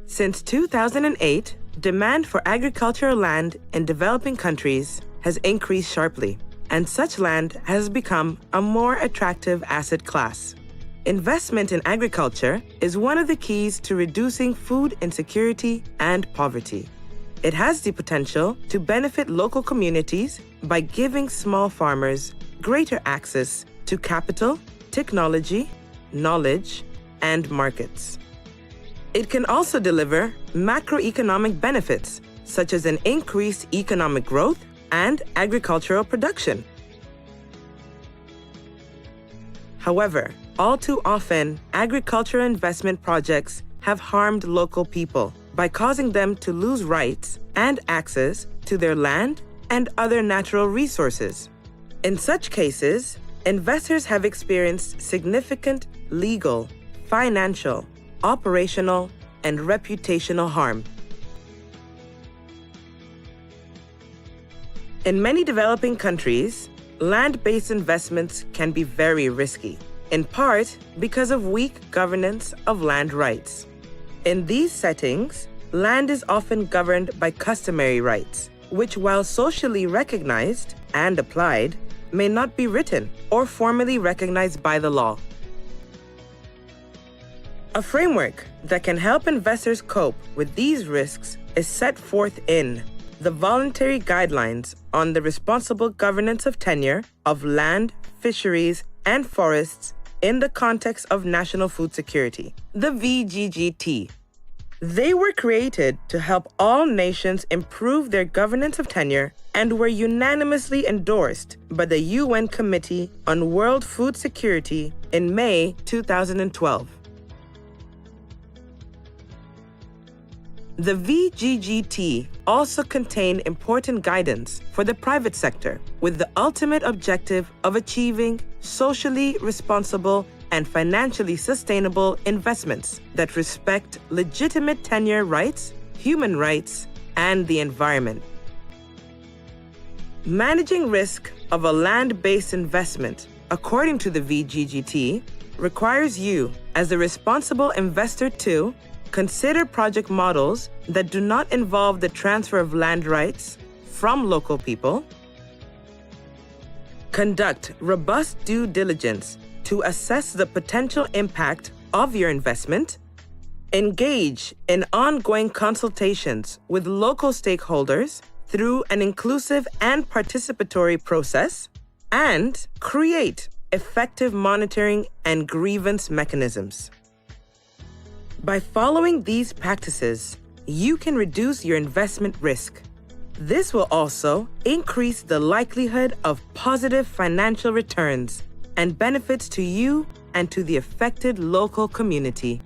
Since 2008, demand for agricultural land in developing countries has increased sharply, and such land has become a more attractive asset class. Investment in agriculture is one of the keys to reducing food insecurity and poverty. It has the potential to benefit local communities by giving small farmers greater access to capital, technology, knowledge, and markets. It can also deliver macroeconomic benefits, such as an increased economic growth and agricultural production. However, all too often, agricultural investment projects have harmed local people by causing them to lose rights and access to their land and other natural resources. In such cases, investors have experienced significant legal, financial, operational, and reputational harm. In many developing countries, land-based investments can be very risky, in part because of weak governance of land rights. In these settings, land is often governed by customary rights, which, while socially recognized and applied, may not be written or formally recognized by the law. A framework that can help investors cope with these risks is set forth in the Voluntary Guidelines on the Responsible Governance of Tenure of Land, Fisheries, and Forests in the Context of National Food Security, the VGGT. They were created to help all nations improve their governance of tenure and were unanimously endorsed by the UN Committee on World Food Security in May 2012. The VGGT also contain important guidance for the private sector, with the ultimate objective of achieving socially responsible and financially sustainable investments that respect legitimate tenure rights, human rights, and the environment. Managing risk of a land-based investment, according to the VGGT, requires you, as a responsible investor, to consider project models that do not involve the transfer of land rights from local people, conduct robust due diligence to assess the potential impact of your investment, engage in ongoing consultations with local stakeholders through an inclusive and participatory process, and create effective monitoring and grievance mechanisms. By following these practices, you can reduce your investment risk. This will also increase the likelihood of positive financial returns and benefits to you and to the affected local community.